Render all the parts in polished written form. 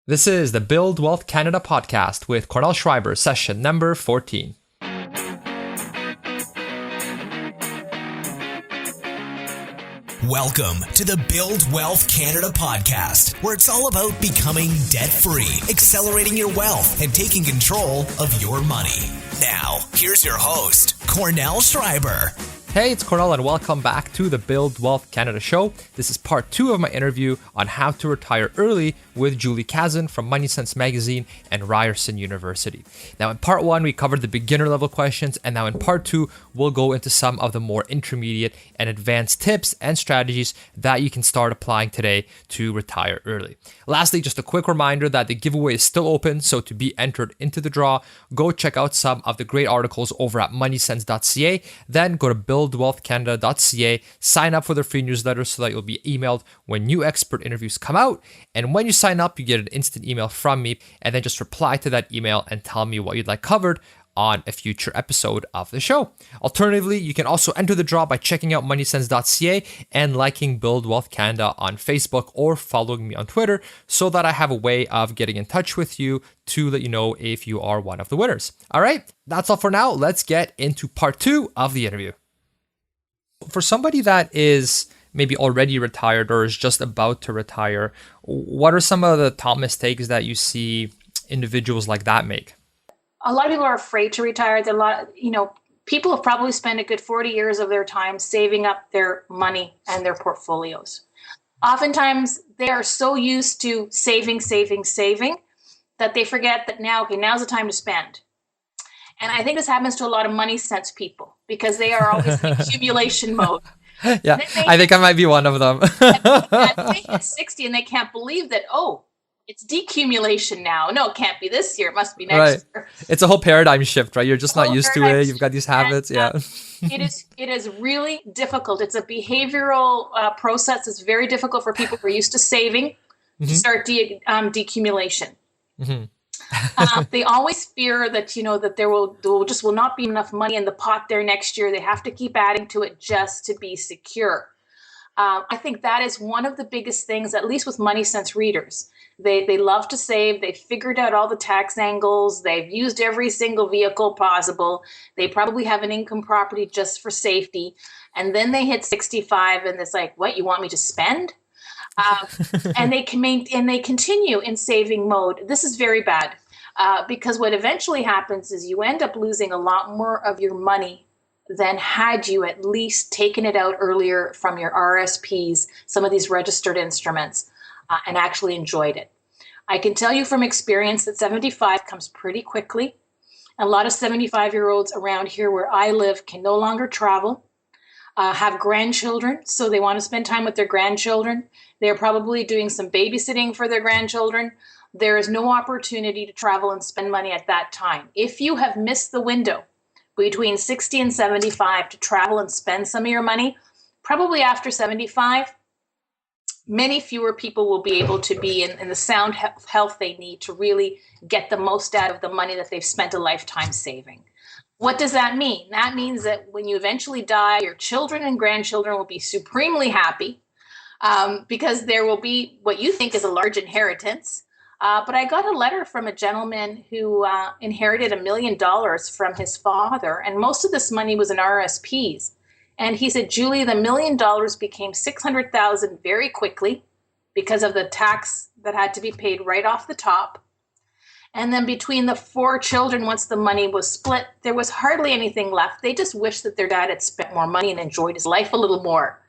This is the Build Wealth Canada podcast with Cornell Schreiber, session number 14. Welcome to the Build Wealth Canada podcast, where it's all about becoming debt-free, accelerating your wealth, and taking control of your money. Now, here's your host, Cornell Schreiber. Hey, it's Cornell and welcome back to the Build Wealth Canada show. This is part 2 of my interview on how to retire early with Julie Cazzin from MoneySense magazine and Ryerson University. Now, in part 1, we covered the beginner level questions, and now in part 2, we'll go into some of the more intermediate and advanced tips and strategies that you can start applying today to retire early. Lastly, just a quick reminder that the giveaway is still open, so to be entered into the draw, go check out some of the great articles over at moneysense.ca, then go to buildwealthcanada.ca, sign up for the free newsletter so that you'll be emailed when new expert interviews come out, and when you sign up, you get an instant email from me, and then just reply to that email and tell me what you'd like covered on a future episode of the show. Alternatively, you can also enter the draw by checking out moneysense.ca and liking Build Wealth Canada on Facebook or following me on Twitter so that I have a way of getting in touch with you to let you know if you are one of the winners. All right, that's all for now. Let's get into part 2 of the interview. For somebody that is maybe already retired or is just about to retire, what are some of the top mistakes that you see individuals like that make? A lot of people are afraid to retire. People have probably spent a good 40 years of their time saving up their money and their portfolios. Oftentimes, they are so used to saving that they forget that now's the time to spend. And I think this happens to a lot of MoneySense people because they are always in accumulation mode. Yeah, I think I might be one of them. They hit 60 and they can't believe that, it's decumulation now. No, it can't be this year. It must be next year. It's a whole paradigm shift, right? You're just not used to it. You've got these habits. It is really difficult. It's a behavioral process. It's very difficult for people who are used to saving to start decumulation. They always fear that, that there will not be enough money in the pot there next year. They have to keep adding to it just to be secure. I think that is one of the biggest things, at least with MoneySense readers. They love to save. They've figured out all the tax angles. They've used every single vehicle possible. They probably have an income property just for safety. And then they hit 65 and it's like, what, you want me to spend? And they continue in saving mode. This is very bad because what eventually happens is you end up losing a lot more of your money than had you at least taken it out earlier from your RSPs, some of these registered instruments, and actually enjoyed it. I can tell you from experience that 75 comes pretty quickly. A lot of 75-year-olds around here where I live can no longer travel, have grandchildren, so they want to spend time with their grandchildren. They're probably doing some babysitting for their grandchildren. There is no opportunity to travel and spend money at that time. If you have missed the window between 60 and 75 to travel and spend some of your money, probably after 75, many fewer people will be able to be in the sound health they need to really get the most out of the money that they've spent a lifetime saving. What does that mean? That means that when you eventually die, your children and grandchildren will be supremely happy because there will be what you think is a large inheritance. But I got a letter from a gentleman who inherited $1 million from his father, and most of this money was in RSPs. And he said, Julie, the $1 million became $600,000 very quickly because of the tax that had to be paid right off the top. And then between the 4 children, once the money was split, there was hardly anything left. They just wished that their dad had spent more money and enjoyed his life a little more.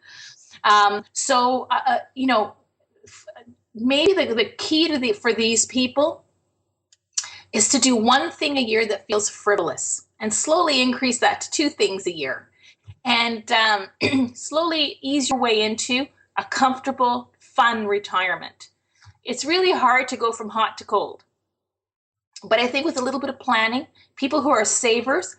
Maybe the key for these people is to do one thing a year that feels frivolous and slowly increase that to 2 things a year. And slowly ease your way into a comfortable, fun retirement. It's really hard to go from hot to cold. But I think with a little bit of planning, people who are savers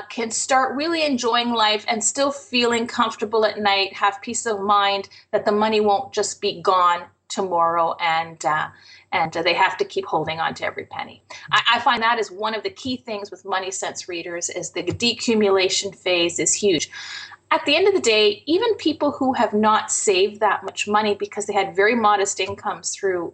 can start really enjoying life and still feeling comfortable at night, have peace of mind that the money won't just be gone tomorrow and they have to keep holding on to every penny. I find that is one of the key things with MoneySense readers is the decumulation phase is huge. At the end of the day, even people who have not saved that much money because they had very modest incomes through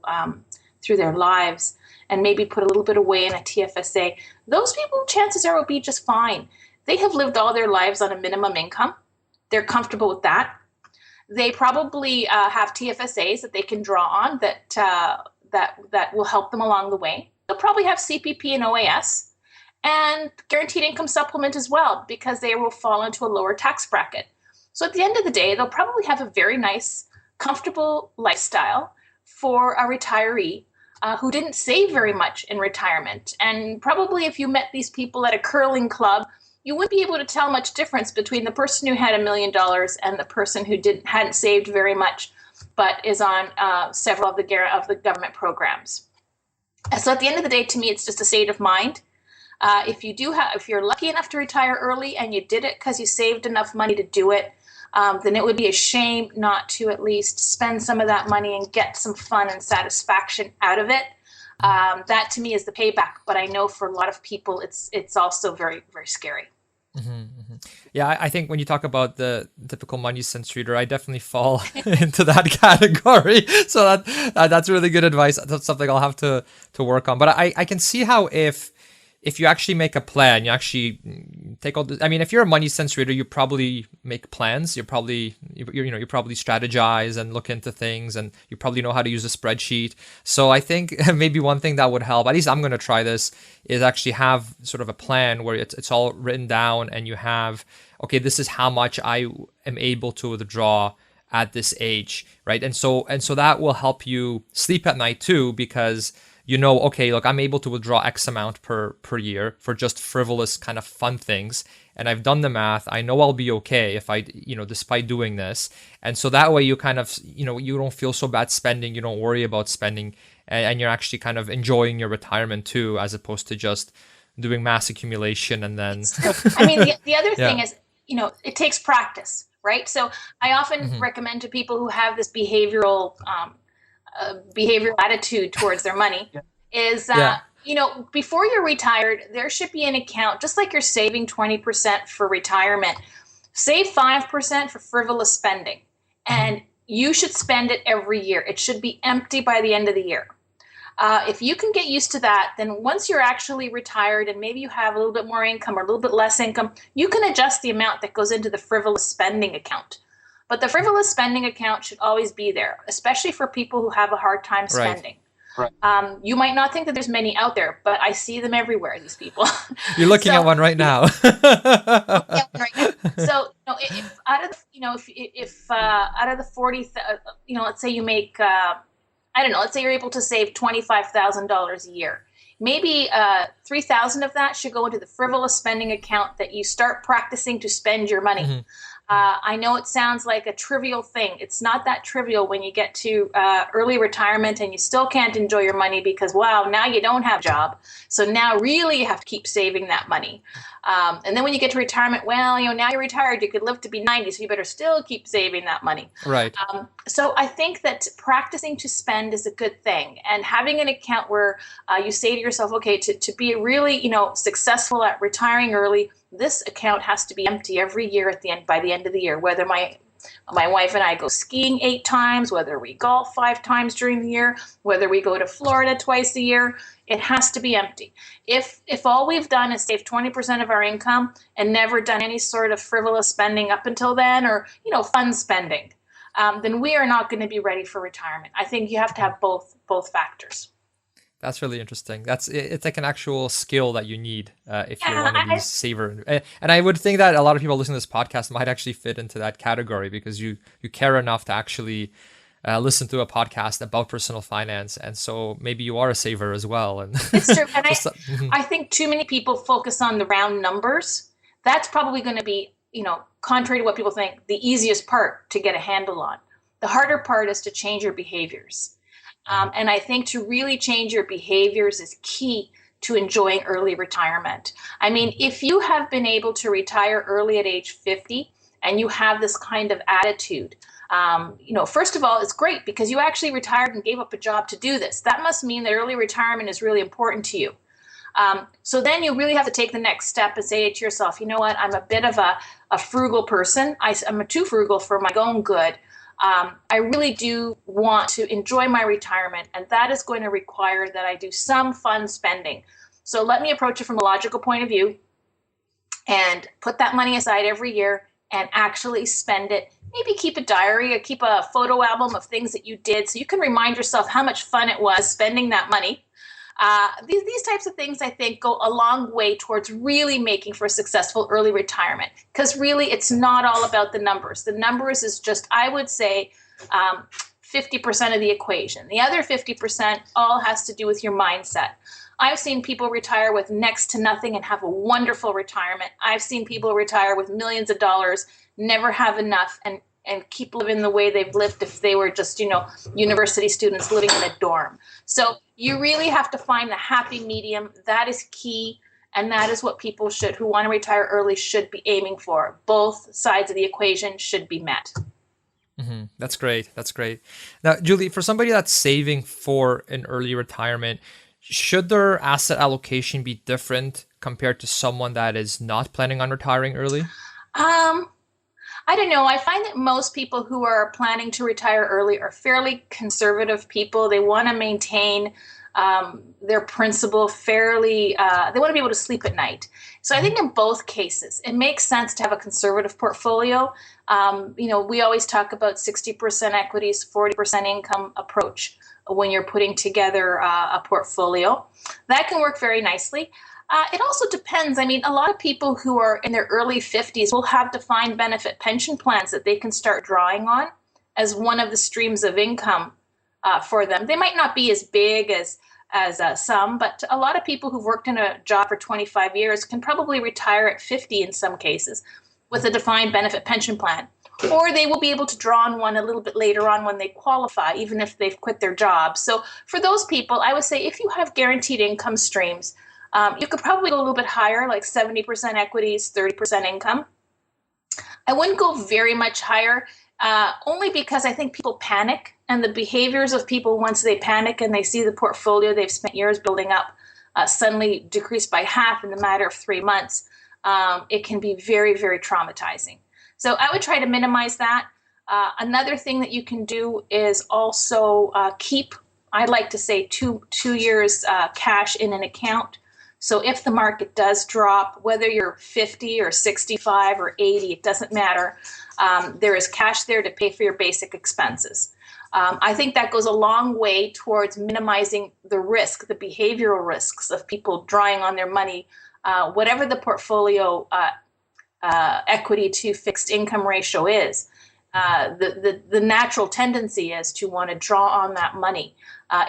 through their lives and maybe put a little bit away in a TFSA, those people, chances are, will be just fine. They have lived all their lives on a minimum income. They're comfortable with that. They probably have TFSAs that they can draw on that will help them along the way. They'll probably have CPP and OAS and guaranteed income supplement as well, because they will fall into a lower tax bracket. So at the end of the day, they'll probably have a very nice, comfortable lifestyle for a retiree who didn't save very much in retirement. And probably if you met these people at a curling club, you wouldn't be able to tell much difference between the person who had $1 million and the person who hadn't saved very much, but is on several of the government programs. So at the end of the day, to me, it's just a state of mind. If you're lucky enough to retire early and you did it because you saved enough money to do it, then it would be a shame not to at least spend some of that money and get some fun and satisfaction out of it. That to me is the payback. But I know for a lot of people, it's also very, very scary. Mm-hmm, mm-hmm. Yeah, I think when you talk about the typical MoneySense reader, I definitely fall into that category. So that's really good advice. That's something I'll have to work on. But I can see how if you actually make a plan, you actually take all the, I mean, if you're a MoneySense reader, you probably make plans. You probably strategize and look into things, and you probably know how to use a spreadsheet. So I think maybe one thing that would help, at least I'm going to try this, is actually have sort of a plan where it's all written down, and you have, okay, this is how much I am able to withdraw at this age, right? And so that will help you sleep at night too, because you know, okay, look, I'm able to withdraw X amount per year for just frivolous kind of fun things. And I've done the math. I know I'll be okay if despite doing this. And so that way you kind of, you don't feel so bad spending. You don't worry about spending, and you're actually kind of enjoying your retirement too, as opposed to just doing mass accumulation and then. I mean, the other thing is, it takes practice, right? So I often recommend to people who have this behavioral attitude towards their money is before you're retired, there should be an account, just like you're saving 20% for retirement, save 5% for frivolous spending, and you should spend it every year. It should be empty by the end of the year. If you can get used to that, then once you're actually retired and maybe you have a little bit more income or a little bit less income, you can adjust the amount that goes into the frivolous spending account. But the frivolous spending account should always be there, especially for people who have a hard time spending. Right. You might not think that there's many out there, but I see them everywhere, these people. You're looking at one right now. Yeah, right now. So, if out of the 40, let's say you make, let's say you're able to save $25,000 a year. Maybe 3,000 of that should go into the frivolous spending account that you start practicing to spend your money. Mm-hmm. I know it sounds like a trivial thing. It's not that trivial when you get to early retirement and you still can't enjoy your money because, wow, now you don't have a job. So now really you have to keep saving that money. And then when you get to retirement, well, now you're retired, you could live to be 90, so you better still keep saving that money. Right. So I think that practicing to spend is a good thing. And having an account where you say to yourself, okay, to be really, successful at retiring early, this account has to be empty every year by the end of the year, whether my wife and I go skiing 8 times, whether we golf 5 times during the year, whether we go to Florida twice a year, it has to be empty. If all we've done is save 20% of our income and never done any sort of frivolous spending up until then, or, fun spending, then we are not going to be ready for retirement. I think you have to have both factors. That's really interesting. It's like an actual skill that you need if you're one of these saver. And I would think that a lot of people listening to this podcast might actually fit into that category because you care enough to actually listen to a podcast about personal finance, and so maybe you are a saver as well. And it's true. And I think too many people focus on the round numbers. That's probably going to be, contrary to what people think, the easiest part to get a handle on. The harder part is to change your behaviors. And I think to really change your behaviors is key to enjoying early retirement. I mean, if you have been able to retire early at age 50 and you have this kind of attitude, first of all, it's great because you actually retired and gave up a job to do this. That must mean that early retirement is really important to you. So then you really have to take the next step and say to yourself, you know what, I'm a bit of a frugal person. I'm too frugal for my own good. I really do want to enjoy my retirement, and that is going to require that I do some fun spending. So let me approach it from a logical point of view and put that money aside every year and actually spend it. Maybe keep a diary or keep a photo album of things that you did so you can remind yourself how much fun it was spending that money. These types of things, I think, go a long way towards really making for a successful early retirement, because really it's not all about the numbers. The numbers is just, I would say, 50% of the equation. The other 50% all has to do with your mindset. I've seen people retire with next to nothing and have a wonderful retirement. I've seen people retire with millions of dollars, never have enough, and keep living the way they've lived if they were just, university students living in a dorm. So you really have to find the happy medium. That is key. And that is what people who want to retire early should be aiming for. Both sides of the equation should be met. Mm-hmm. That's great. That's great. Now, Julie, for somebody that's saving for an early retirement, should their asset allocation be different compared to someone that is not planning on retiring early? I don't know. I find that most people who are planning to retire early are fairly conservative people. They want to maintain their principal fairly, they want to be able to sleep at night. So I think in both cases, it makes sense to have a conservative portfolio. We always talk about 60% equities, 40% income approach when you're putting together a portfolio. That can work very nicely. It also depends. I mean, a lot of people who are in their early 50s will have defined benefit pension plans that they can start drawing on as one of the streams of income for them. They might not be as big as some, but a lot of people who've worked in a job for 25 years can probably retire at 50 in some cases with a defined benefit pension plan. Or they will be able to draw on one a little bit later on when they qualify, even if they've quit their job. So for those people, I would say if you have guaranteed income streams, you could probably go a little bit higher, like 70% equities, 30% income. I wouldn't go very much higher, only because I think people panic, and the behaviors of people once they panic and they see the portfolio they've spent years building up suddenly decrease by half in the matter of 3 months. It can be very, very traumatizing. So I would try to minimize that. Another thing that you can do is also keep, I'd like to say, two years cash in an account. So if the market does drop, whether you're 50 or 65 or 80, it doesn't matter. There is cash there to pay for your basic expenses. I think that goes a long way towards minimizing the risk, the behavioral risks of people drawing on their money, whatever the portfolio equity to fixed income ratio is. The natural tendency is to want to draw on that money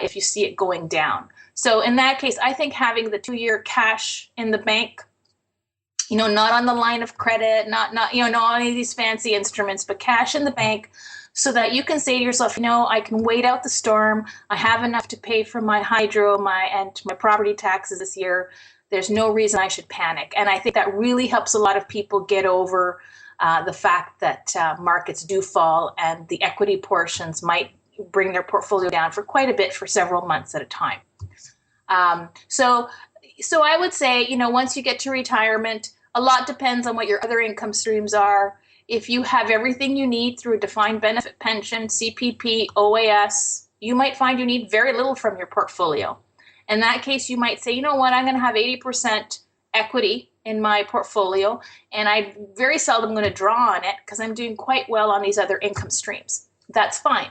if you see it going down. So in that case, I think having the 2-year cash in the bank, not on the line of credit, not not any of these fancy instruments, but cash in the bank, so that you can say to yourself, I can wait out the storm. I have enough to pay for my hydro, my property taxes this year. There's no reason I should panic. And I think that really helps a lot of people get over the fact that markets do fall and the equity portions might bring their portfolio down for quite a bit for several months at a time. So I would say, once you get to retirement, a lot depends on what your other income streams are. If you have everything you need through a defined benefit pension, CPP, OAS, you might find you need very little from your portfolio. In that case, you might say, I'm going to have 80% equity in my portfolio, and I'm very seldom going to draw on it because I'm doing quite well on these other income streams. That's fine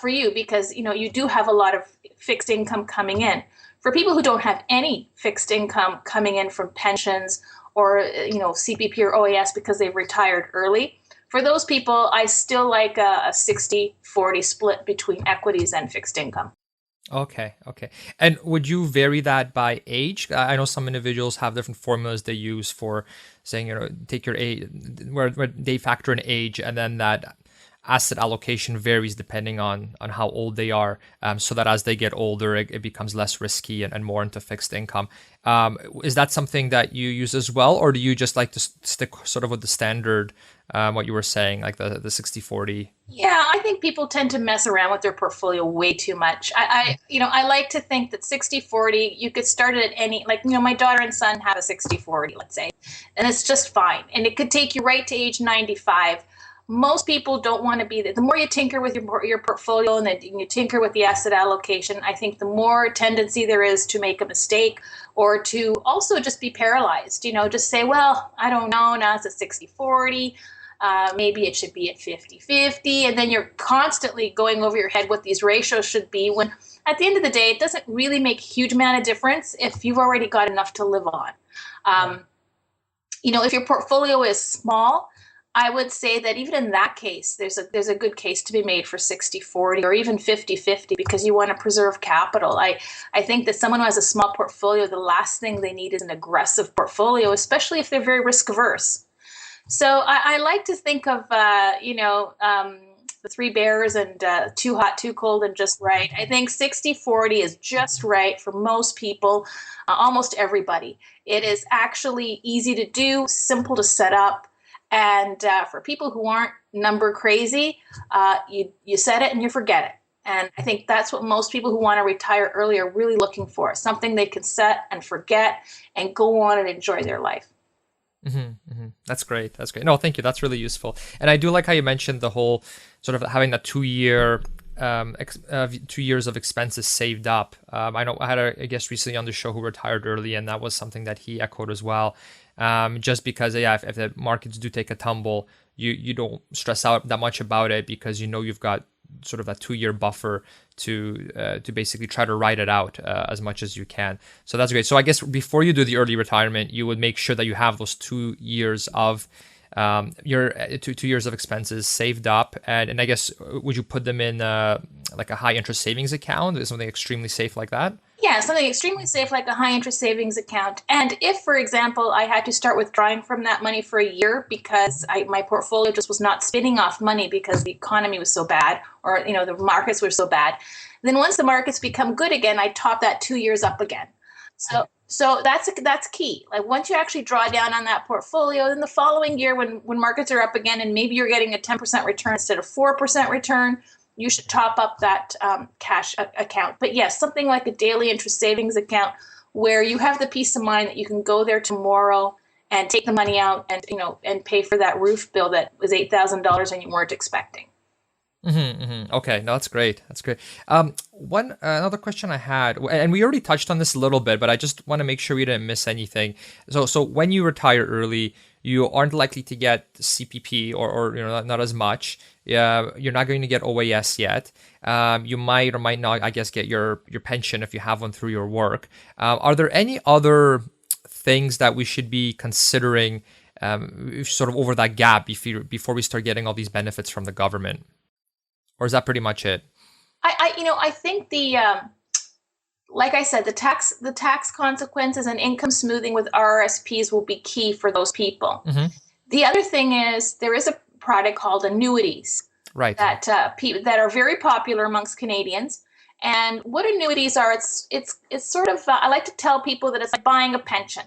for you because, you do have a lot of fixed income coming in. For people who don't have any fixed income coming in from pensions or, CPP or OAS because they've retired early, for those people, I still like a 60-40 split between equities and fixed income. Okay. And would you vary that by age? I know some individuals have different formulas they use for saying, take your age, where they factor in age, and then that asset allocation varies depending on how old they are, so that as they get older, it becomes less risky and more into fixed income. Is that something that you use as well, or do you just like to stick sort of with the standard, what you were saying, like the 60-40? Yeah, I think people tend to mess around with their portfolio way too much. I like to think that 60-40, you could start it at any, my daughter and son have a 60-40, let's say, and it's just fine. And it could take you right to age 95. most people don't want to be there. The more you tinker with your portfolio and then you tinker with the asset allocation, I think the more tendency there is to make a mistake or to also just be paralyzed. Just say, well, I don't know, now it's a 60-40. Maybe it should be at 50-50. And then you're constantly going over your head what these ratios should be, when at the end of the day, it doesn't really make a huge amount of difference if you've already got enough to live on. If your portfolio is small, I would say that even in that case, there's a good case to be made for 60-40 or even 50-50, because you want to preserve capital. I think that someone who has a small portfolio, the last thing they need is an aggressive portfolio, especially if they're very risk averse. So I like to think of, the three bears and too hot, too cold, and just right. I think 60-40 is just right for most people, almost everybody. It is actually easy to do, simple to set up. And for people who aren't number crazy, you set it and you forget it. And I think that's what most people who want to retire early are really looking for, something they can set and forget and go on and enjoy their life. That's great. No, thank you. That's really useful. And I do like how you mentioned the whole sort of having that 2 years of expenses saved up. I know I had a guest recently on the show who retired early, and that was something that he echoed as well. Just because, if the markets do take a tumble, you don't stress out that much about it, because you've got sort of that 2-year buffer to basically try to ride it out as much as you can. So that's great. So I guess before you do the early retirement, you would make sure that you have those 2 years of your 2 years of expenses saved up, and I guess would you put them in like a high interest savings account, something extremely safe like that? Yeah, something extremely safe like a high interest savings account. And if, for example, I had to start withdrawing from that money for a year because my portfolio just was not spinning off money because the economy was so bad, or the markets were so bad, then once the markets become good again, I top that 2 years up again. So that's key. Like once you actually draw down on that portfolio, then the following year when markets are up again and maybe you're getting a 10% return instead of 4% return, you should top up that cash account. But yes, something like a daily interest savings account where you have the peace of mind that you can go there tomorrow and take the money out and pay for that roof bill that was $8,000 and you weren't expecting. Okay, no, that's great. Another question I had, and we already touched on this a little bit, but I just want to make sure we didn't miss anything. So when you retire early, you aren't likely to get CPP or not as much. You're not going to get OAS yet. You might or might not, I guess, get your pension if you have one through your work. Are there any other things that we should be considering sort of over that gap before we start getting all these benefits from the government? Or is that pretty much it? I think like I said, the tax consequences and income smoothing with RRSPs will be key for those people. The other thing is there is a product called annuities, right? That are very popular amongst Canadians. And what annuities are? It's sort of I like to tell people that it's like buying a pension.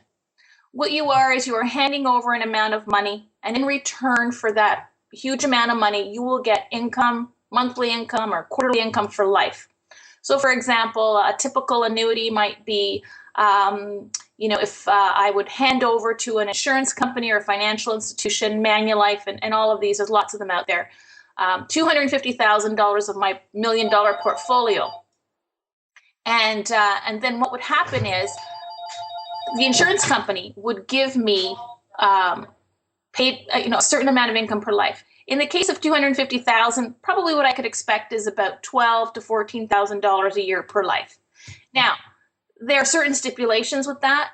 What you are is you are handing over an amount of money, and in return for that huge amount of money, you will get income, monthly income or quarterly income for life. So, for example, a typical annuity might be, if I would hand over to an insurance company or a financial institution, Manulife, and all of these, there's lots of them out there, $250,000 of my $1 million portfolio. And then what would happen is the insurance company would give me paid, a certain amount of income per life. In the case of $250,000, probably what I could expect is about $12,000 to $14,000 a year per life. Now, there are certain stipulations with that.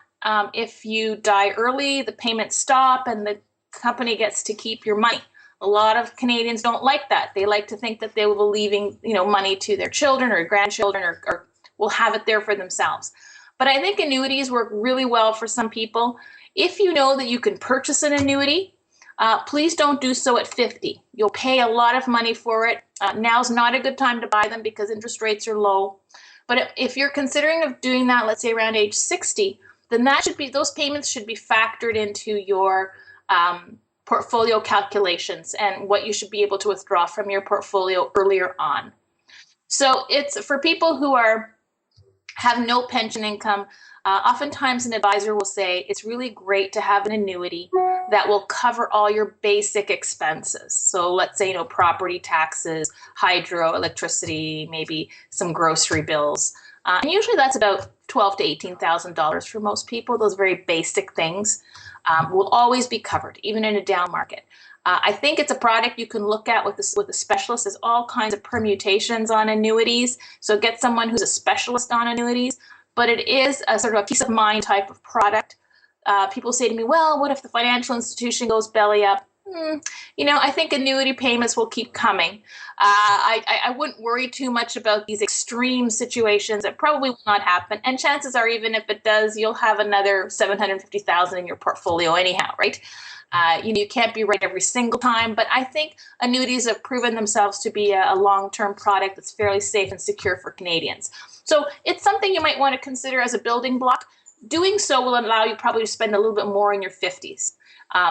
If you die early, the payments stop and the company gets to keep your money. A lot of Canadians don't like that. They like to think that they will be leaving, money to their children or grandchildren or will have it there for themselves. But I think annuities work really well for some people. If you know that you can purchase an annuity, please don't do so at 50. You'll pay a lot of money for it. Now's not a good time to buy them because interest rates are low. But if you're considering of doing that, let's say around age 60, then those payments should be factored into your portfolio calculations and what you should be able to withdraw from your portfolio earlier on. So it's for people who have no pension income. Oftentimes an advisor will say it's really great to have an annuity that will cover all your basic expenses. So let's say, property taxes, hydro, electricity, maybe some grocery bills. And usually that's about $12,000 to $18,000 for most people. Those very basic things will always be covered, even in a down market. I think it's a product you can look at with a specialist. There's all kinds of permutations on annuities. So get someone who's a specialist on annuities. But it is a sort of a peace of mind type of product. People say to me, well, what if the financial institution goes belly up? I think annuity payments will keep coming. I wouldn't worry too much about these extreme situations. It probably will not happen. And chances are, even if it does, you'll have another $750,000 in your portfolio anyhow, right? You can't be right every single time, but I think annuities have proven themselves to be a long-term product that's fairly safe and secure for Canadians. So it's something you might want to consider as a building block. Doing so will allow you probably to spend a little bit more in your 50s.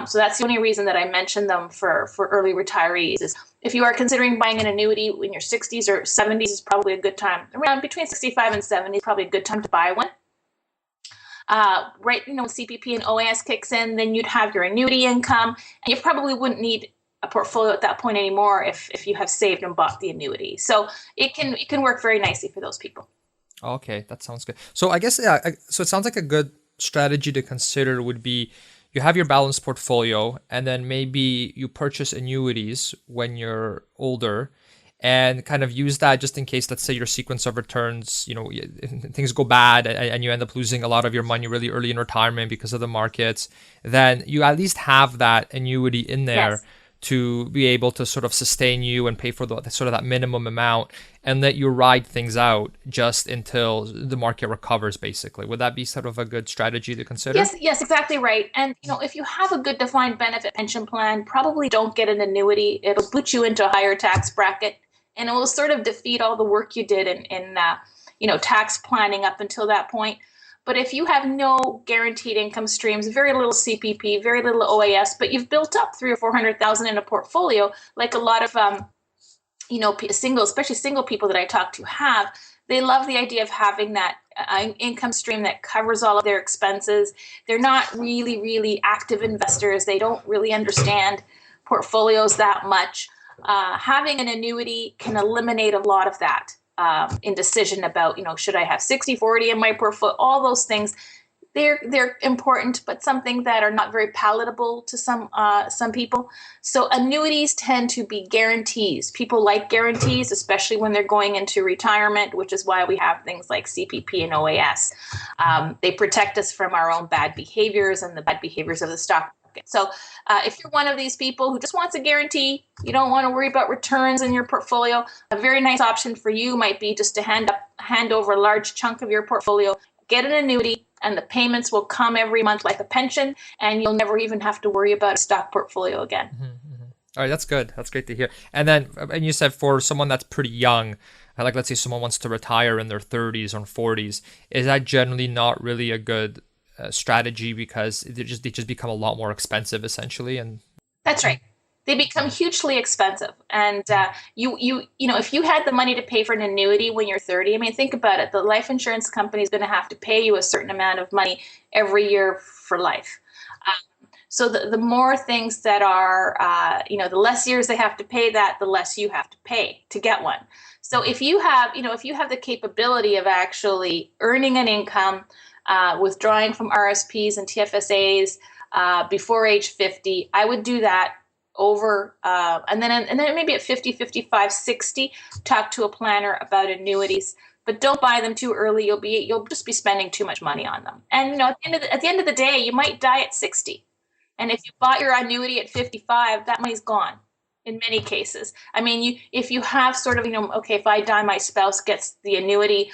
So that's the only reason that I mentioned them for early retirees. Is if you are considering buying an annuity in your 60s or 70s, is probably a good time. Around between 65 and 70 is probably a good time to buy one. Right, CPP and OAS kicks in, then you'd have your annuity income, and you probably wouldn't need a portfolio at that point anymore if you have saved and bought the annuity. So it can work very nicely for those people. Okay, that sounds good. So I guess, so it sounds like a good strategy to consider would be you have your balanced portfolio, and then maybe you purchase annuities when you're older and kind of use that just in case, let's say your sequence of returns, things go bad and you end up losing a lot of your money really early in retirement because of the markets, then you at least have that annuity in there. Yes. To be able to sort of sustain you and pay for the sort of that minimum amount, and let you ride things out just until the market recovers, basically. Would that be sort of a good strategy to consider? Yes, exactly right. And if you have a good defined benefit pension plan, probably don't get an annuity. It'll put you into a higher tax bracket, and it will sort of defeat all the work you did in tax planning up until that point. But if you have no guaranteed income streams, very little CPP, very little OAS, but you've built up $300,000 or $400,000 in a portfolio, like a lot of especially single people that I talk to have, they love the idea of having that income stream that covers all of their expenses. They're not really, really active investors. They don't really understand portfolios that much. Having an annuity can eliminate a lot of that. Indecision about, should I have 60-40 in my portfolio? All those things, they're important, but something that are not very palatable to some people. So annuities tend to be guarantees. People like guarantees, especially when they're going into retirement, which is why we have things like CPP and OAS. They protect us from our own bad behaviors and the bad behaviors of the stock market. So if you're one of these people who just wants a guarantee, you don't want to worry about returns in your portfolio, a very nice option for you might be just to hand over a large chunk of your portfolio, get an annuity, and the payments will come every month like a pension, and you'll never even have to worry about a stock portfolio again. Mm-hmm, mm-hmm. All right, that's good. That's great to hear. And you said for someone that's pretty young, like let's say someone wants to retire in their 30s or 40s, is that generally not really a good strategy because they just become a lot more expensive essentially? And that's right, they become hugely expensive. And if you had the money to pay for an annuity when you're 30, I mean, think about it. The life insurance company is going to have to pay you a certain amount of money every year for life. So the more things that are, the less years they have to pay that, the less you have to pay to get one. So if you have the capability of actually earning an income, withdrawing from RSPs and TFSAs before age 50, I would do that over, and then maybe at 50, 55, 60, talk to a planner about annuities. But don't buy them too early. You'll just be spending too much money on them. And at the end of the day, you might die at 60. And if you bought your annuity at 55, that money's gone in many cases. I mean, if you have sort of, okay, if I die, my spouse gets the annuity.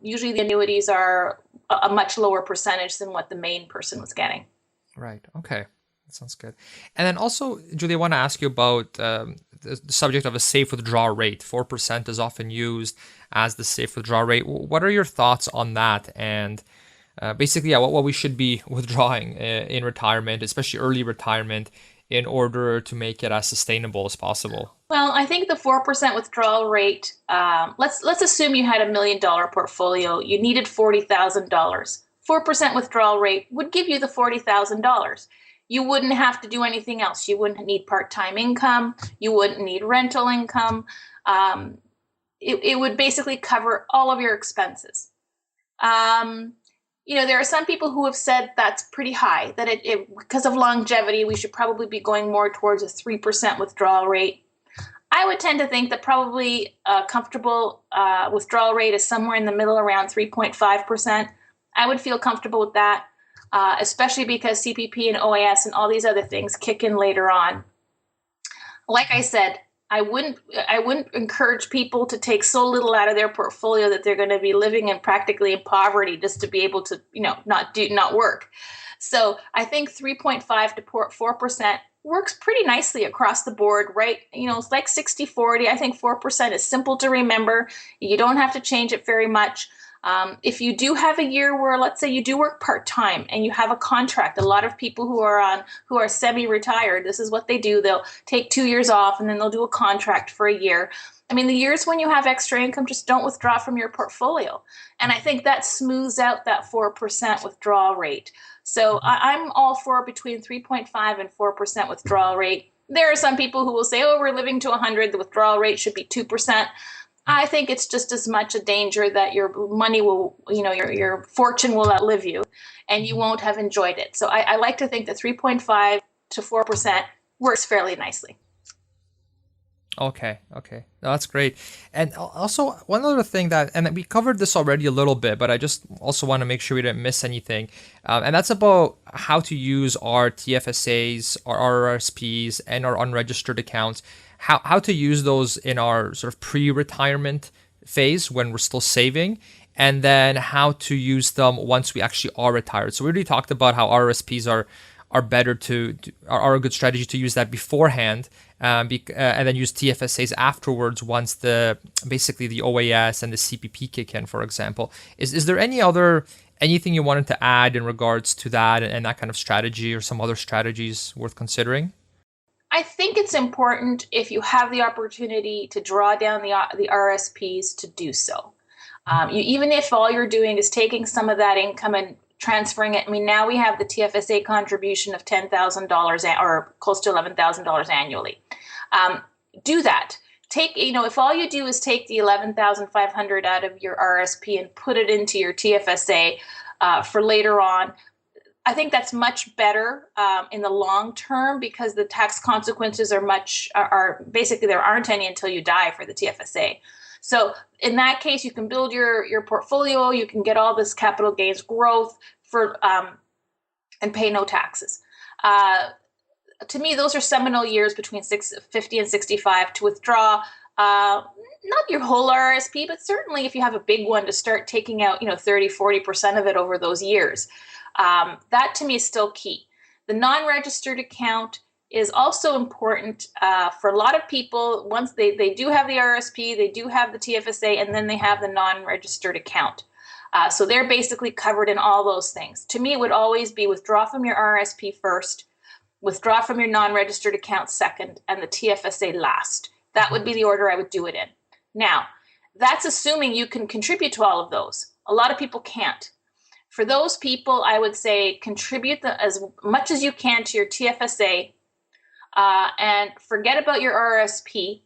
Usually the annuities are a much lower percentage than what the main person was getting. Right. Okay. That sounds good. And then also, Julie, I want to ask you about the subject of a safe withdrawal rate. 4% is often used as the safe withdrawal rate. What are your thoughts on that? And basically, what we should be withdrawing in retirement, especially early retirement, in order to make it as sustainable as possible? Well, I think the 4% withdrawal rate, let's assume you had $1 million portfolio, you needed $40,000. 4% withdrawal rate would give you the $40,000. you wouldn't have to do anything else. You wouldn't need part-time income. You wouldn't need rental income. It would basically cover all of your expenses. There are some people who have said that's pretty high, that it because of longevity, we should probably be going more towards a 3% withdrawal rate. I would tend to think that probably a comfortable withdrawal rate is somewhere in the middle, around 3.5%. I would feel comfortable with that, especially because CPP and OAS and all these other things kick in later on. Like I said, I wouldn't encourage people to take so little out of their portfolio that they're going to be living in practically in poverty just to be able to, not work. So I think 3.5 to 4% works pretty nicely across the board, right? It's like 60-40. I think 4% is simple to remember. You don't have to change it very much. If you do have a year where, let's say, you do work part-time and you have a contract, a lot of people who are semi-retired, this is what they do. They'll take 2 years off and then they'll do a contract for a year. I mean, the years when you have extra income, just don't withdraw from your portfolio. And I think that smooths out that 4% withdrawal rate. So I'm all for between 3.5 and 4% withdrawal rate. There are some people who will say, oh, we're living to 100, the withdrawal rate should be 2%. I think it's just as much a danger that your money will, your fortune will outlive you and you won't have enjoyed it. So I like to think that 3.5 to 4% works fairly nicely. Okay. No, that's great. And also one other thing and we covered this already a little bit, but I just also want to make sure we didn't miss anything. And that's about how to use our TFSAs, our RRSPs, and our unregistered accounts. How to use those in our sort of pre-retirement phase when we're still saving, and then how to use them once we actually are retired. So we already talked about how RRSPs are better are a good strategy to use that beforehand, and then use TFSAs afterwards once basically the OAS and the CPP kick in, for example. Is there anything you wanted to add in regards to that and that kind of strategy, or some other strategies worth considering? I think it's important, if you have the opportunity to draw down the RSPs, to do so. Even if all you're doing is taking some of that income and transferring it. I mean, now we have the TFSA contribution of $10,000 or close to $11,000 annually. Do that. If all you do is take the $11,500 out of your RSP and put it into your TFSA for later on, I think that's much better in the long term, because the tax consequences are basically, there aren't any until you die for the TFSA. So in that case, you can build your portfolio, you can get all this capital gains growth and pay no taxes. To me, those are seminal years between 50 and 65 to withdraw. Not your whole RSP, but certainly if you have a big one, to start taking out 30-40% of it over those years. That to me is still key. The non-registered account is also important for a lot of people. Once they do have the RSP, they do have the TFSA, and then they have the non-registered account. So they're basically covered in all those things. To me, it would always be withdraw from your RSP first, withdraw from your non-registered account second, and the TFSA last. That would be the order I would do it in. Now, that's assuming you can contribute to all of those. A lot of people can't. For those people, I would say contribute as much as you can to your TFSA, and forget about your RSP,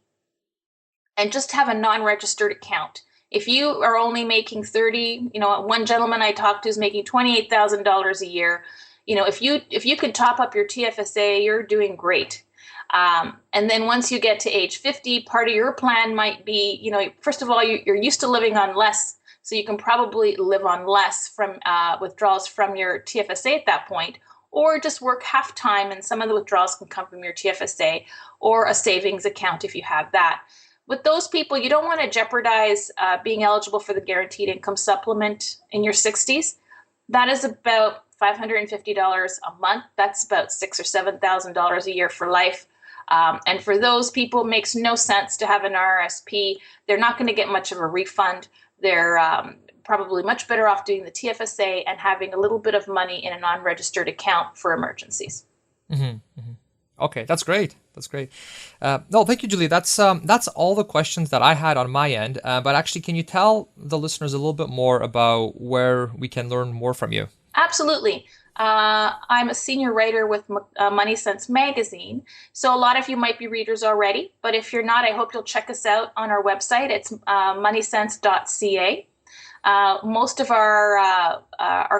and just have a non-registered account. If you are only making 30, one gentleman I talked to is making $28,000 a year. If you could top up your TFSA, you're doing great. And then once you get to age 50, part of your plan might be, first of all, you're used to living on less, so you can probably live on less from withdrawals from your TFSA at that point, or just work half time, and some of the withdrawals can come from your TFSA or a savings account if you have that. With those people, you don't want to jeopardize being eligible for the guaranteed income supplement in your 60s. That is about $550 a month. That's about $6,000 or $7,000 a year for life. And for those people, it makes no sense to have an RRSP. They're not going to get much of a refund. They're probably much better off doing the TFSA and having a little bit of money in a non-registered account for emergencies. Mm-hmm, mm-hmm. Okay, that's great. No, thank you, Julie. That's all the questions that I had on my end. But actually, can you tell the listeners a little bit more about where we can learn more from you? Absolutely. I'm a senior writer with MoneySense magazine. So a lot of you might be readers already, but if you're not, I hope you'll check us out on our website. It's moneysense.ca. Most of our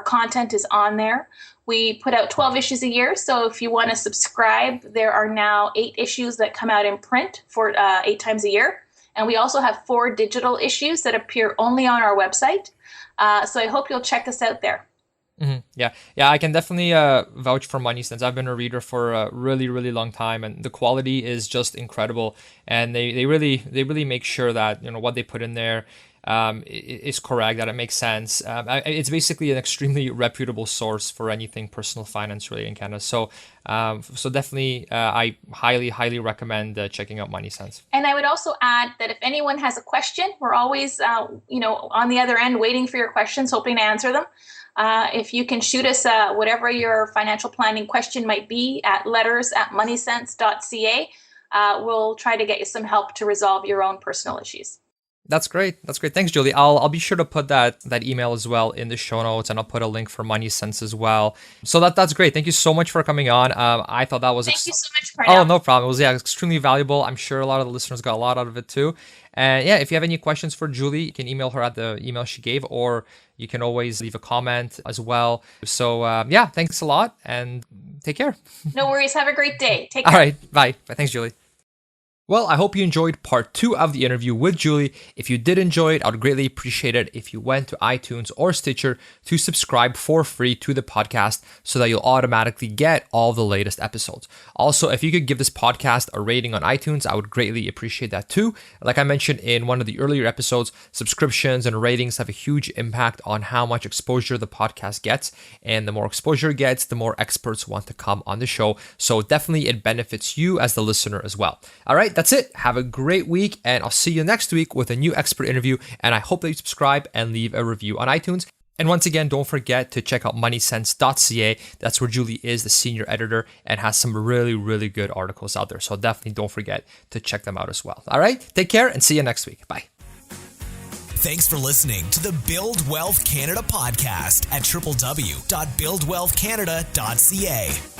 content is on there. We put out 12 issues a year, so if you want to subscribe, there are now 8 issues that come out in print for 8 times a year. And we also have 4 digital issues that appear only on our website. So I hope you'll check us out there. Mm-hmm. Yeah, I can definitely vouch for MoneySense. I've been a reader for a really, really long time, and the quality is just incredible. And they really make sure that what they put in there is correct, that it makes sense. It's basically an extremely reputable source for anything personal finance really in Canada. So definitely, I highly recommend checking out MoneySense. And I would also add that if anyone has a question, we're always on the other end waiting for your questions, hoping to answer them. If you can shoot us whatever your financial planning question might be at letters@moneysense.ca, we'll try to get you some help to resolve your own personal issues. That's great. Thanks, Julie. I'll be sure to put that email as well in the show notes, and I'll put a link for MoneySense as well. So that's great. Thank you so much for coming on. I thought that was Thank you so much, Cornell. Oh, no problem. It was extremely valuable. I'm sure a lot of the listeners got a lot out of it too. And if you have any questions for Julie, you can email her at the email she gave, or you can always leave a comment as well. So thanks a lot, and take care. No worries. Have a great day. Take care. All right. Bye. Thanks, Julie. Well, I hope you enjoyed part 2 of the interview with Julie. If you did enjoy it, I would greatly appreciate it if you went to iTunes or Stitcher to subscribe for free to the podcast so that you'll automatically get all the latest episodes. Also, if you could give this podcast a rating on iTunes, I would greatly appreciate that too. Like I mentioned in one of the earlier episodes, subscriptions and ratings have a huge impact on how much exposure the podcast gets. And the more exposure it gets, the more experts want to come on the show. So definitely it benefits you as the listener as well. All right. That's it. Have a great week, and I'll see you next week with a new expert interview. And I hope that you subscribe and leave a review on iTunes. And once again, don't forget to check out moneysense.ca. That's where Julie is the senior editor and has some really, really good articles out there. So definitely don't forget to check them out as well. All right. Take care and see you next week. Bye. Thanks for listening to the Build Wealth Canada podcast at www.buildwealthcanada.ca.